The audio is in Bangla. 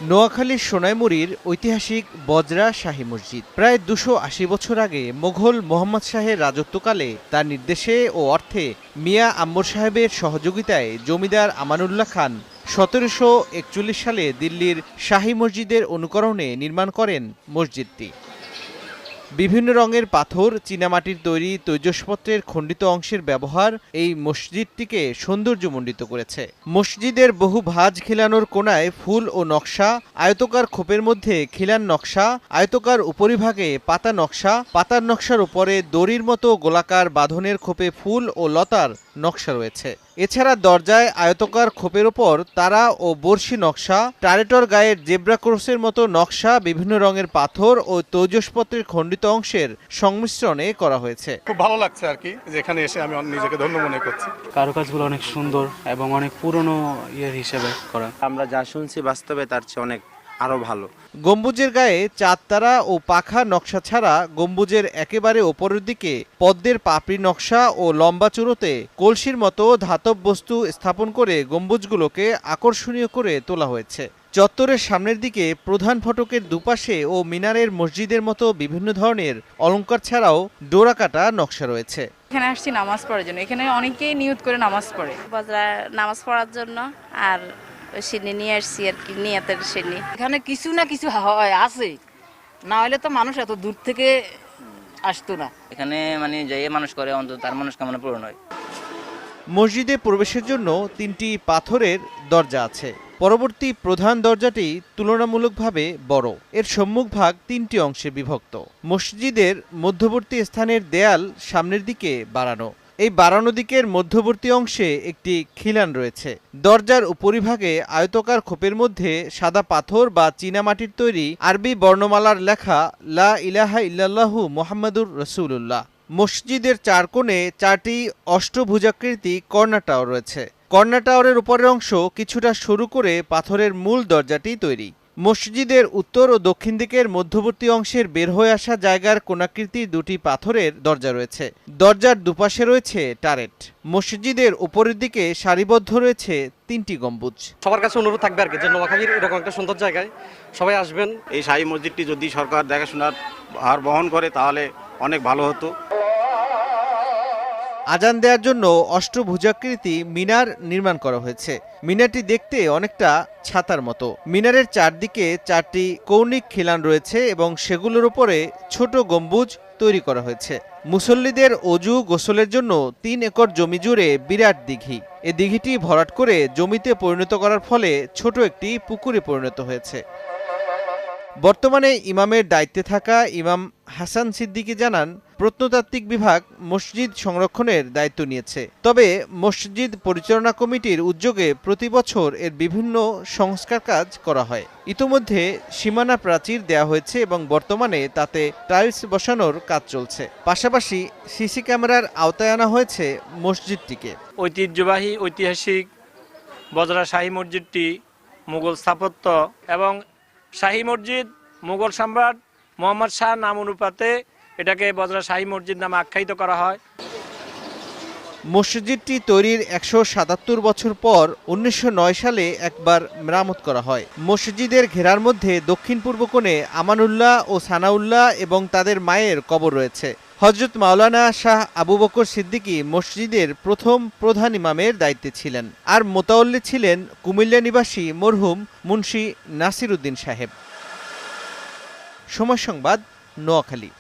নোয়াখালীর সোনাইমুড়ির ঐতিহাসিক বজরা শাহী মসজিদ প্রায় ২৮০ বছর আগে মোগল মোহাম্মদ শাহের রাজত্বকালে তার নির্দেশে ও অর্থে মিয়া আম্মর সাহেবের সহযোগিতায় জমিদার আমানুল্লাহ খান ১৭৪১ সালে দিল্লির শাহী মসজিদের অনুকরণে নির্মাণ করেন মসজিদটি। বিভিন্ন রঙের পাথর, চীনামাটির তৈরি তৈজসপত্রের খণ্ডিত অংশের ব্যবহার এই মসজিদটিকে সৌন্দর্যমণ্ডিত করেছে। মসজিদের বহু ভাঁজ খিলানোর কোণায় ফুল ও নকশা, আয়তকার খোপের মধ্যে খিলান নকশা, আয়তকার উপরিভাগে পাতা নকশা, পাতার নকশার উপরে দড়ির মতো গোলাকার বাঁধনের খোপে ফুল ও লতার নকশা রয়েছে। এছাড়া দরজায় আয়তকার খোপের ওপর তারা ও বর্ষি নকশা, টারেটর গায়ের জেব্রা ক্রসের মতো নকশা, বিভিন্ন রঙের পাথর ও তৈজসপত্রের খণ্ডিত অংশের সংমিশ্রণে করা হয়েছে। খুব ভালো লাগছে আর কি, যেখানে এসে আমি নিজেকে ধন্য মনে করছি। কারুকাজগুলো অনেক সুন্দর এবং অনেক পুরনো হিসেবে করা। আমরা যা শুনছি বাস্তবে তার চেয়ে অনেক আরো ভালো। গম্বুজের গায়ে চাঁদ তারা ও পাখা নকশা ছাড়া গম্বুজের একেবারে ওপরের দিকে পদ্মের পাপড়ি নকশা ও লম্বা চূড়োতে কলসির মতো ধাতব বস্তু স্থাপন করে গম্বুজগুলোকে আকর্ষণীয় করে তোলা হয়েছে। চত্বরের সামনের দিকে প্রধান ফটকের দুপাশে ও মিনারের মসজিদের মতো বিভিন্ন ধরনের অলংকার ছাড়াও ডোরাকাটা নকশা রয়েছে। এখানে আসছি নামাজ পড়ার জন্য, এখানে অনেকেই নিয়ত করে নামাজ পড়ে। বজরা নামাজ পড়ার জন্য আর সিন্নি নিয়ে আসছি আর কি, নিয়তের সিন্নি। এখানে কিছু না কিছু হয় আছে, না হলে তো মানুষ এত দূর থেকে আসতো না। এখানে মানে যে মানুষ করে অন্তত তার মনস্কামনা পূরণ হয়। মসজিদে প্রবেশের জন্য ৩টি পাথরের দরজা আছে। পরবর্তী প্রধান দরজাটি তুলনামূলকভাবে বড়। এর সম্মুখভাগ ৩টি অংশে বিভক্ত। মসজিদের মধ্যবর্তী স্থানের দেয়াল সামনের দিকে বাড়ানো। এই বাড়ানো দিকের মধ্যবর্তী অংশে একটি খিলান রয়েছে। দরজার উপরিভাগে আয়তকার খোপের মধ্যে সাদা পাথর বা চীনামাটির তৈরি আরবি বর্ণমালার লেখা লা ইলাহা ইল্লাল্লাহু মুহাম্মাদুর রাসূলুল্লাহ। মসজিদের চার কোণে 4টি অষ্টভুজাকৃতি কর্নার টাওয়ার রয়েছে। কর্নার টাওয়ারের উপরের অংশ কিছুটা সরু করে পাথরের মূল দরজাটি তৈরি। মসজিদের উত্তর ও দক্ষিণ দিকের মধ্যবর্তী অংশের বের হয়ে আসা জায়গার কোণাকৃতির 2টি পাথরের দরজা রয়েছে। দরজার দুপাশে রয়েছে টারেট। মসজিদের উপরের দিকে সারিবদ্ধ রয়েছে 3টি গম্বুজ। সবার কাছে অনুরোধ থাকবে আর কি, যে নোয়াখালীর এরকম একটা সুন্দর জায়গায় সবাই আসবেন। এই শাহী মসজিদটি যদি সরকার দেখাশোনার ভার বহন করে তাহলে অনেক ভালো হতো। আজান দেওয়ার জন্য অষ্টভুজাকৃতি মিনার নির্মাণ করা হয়েছে। মিনারটি দেখতে অনেকটা ছাতার মতো। মিনারের চারদিকে 4টি কৌণিক খিলান রয়েছে এবং সেগুলোর উপরে ছোট গম্বুজ তৈরি করা হয়েছে। মুসল্লিদের অজু গোসলের জন্য 3 একর জমি জুড়ে বিরাট দিঘি। এ দিঘিটি ভরাট করে জমিতে পরিণত করার ফলে ছোট একটি পুকুরে পরিণত হয়েছে। বর্তমানে ইমামের দায়িত্বে থাকা ইমাম হাসান সিদ্দিকী জানান, প্রত্নতাত্ত্বিক বিভাগ মসজিদ সংরক্ষণের দায়িত্ব নিয়েছে। তবে মসজিদ পরিচালনা কমিটির উদ্যোগে প্রতি বছর এর বিভিন্ন সংস্কার কাজ করা হয়। ইতোমধ্যে সীমানা প্রাচীর দেওয়া হয়েছে এবং বর্তমানে তাতে টাইলস বসানোর কাজ চলছে। পাশাপাশি সিসি ক্যামেরার আওতায় আনা হয়েছে মসজিদটিকে। ঐতিহ্যবাহী ঐতিহাসিক বজরা শাহী মসজিদটি মুঘল স্থাপত্য এবং শাহী মসজিদ মুঘল সম্রাট মোহাম্মদ শাহ নাম অনুপাতে এটাকে বজরা শাহী মসজিদ নামে আখ্যায়িত করা হয়। মসজিদটি তৈরির 177 বছর পর 1909 সালে একবার মেরামত করা হয়। মসজিদের ঘেরার মধ্যে দক্ষিণ পূর্ব কোণে আমানুল্লাহ ও সানাউল্লাহ এবং তাদের মায়ের কবর রয়েছে। হযরত মাওলানা শাহ আবু বকর সিদ্দিকী মসজিদের প্রথম প্রধান ইমামের দায়িত্বে ছিলেন। আর মোতাওয়াল্লি ছিলেন কুমিল্লা নিবাসী মরহুম মুন্সি নাসির উদ্দিন সাহেব। সময় সংবাদ, নোয়াখালী।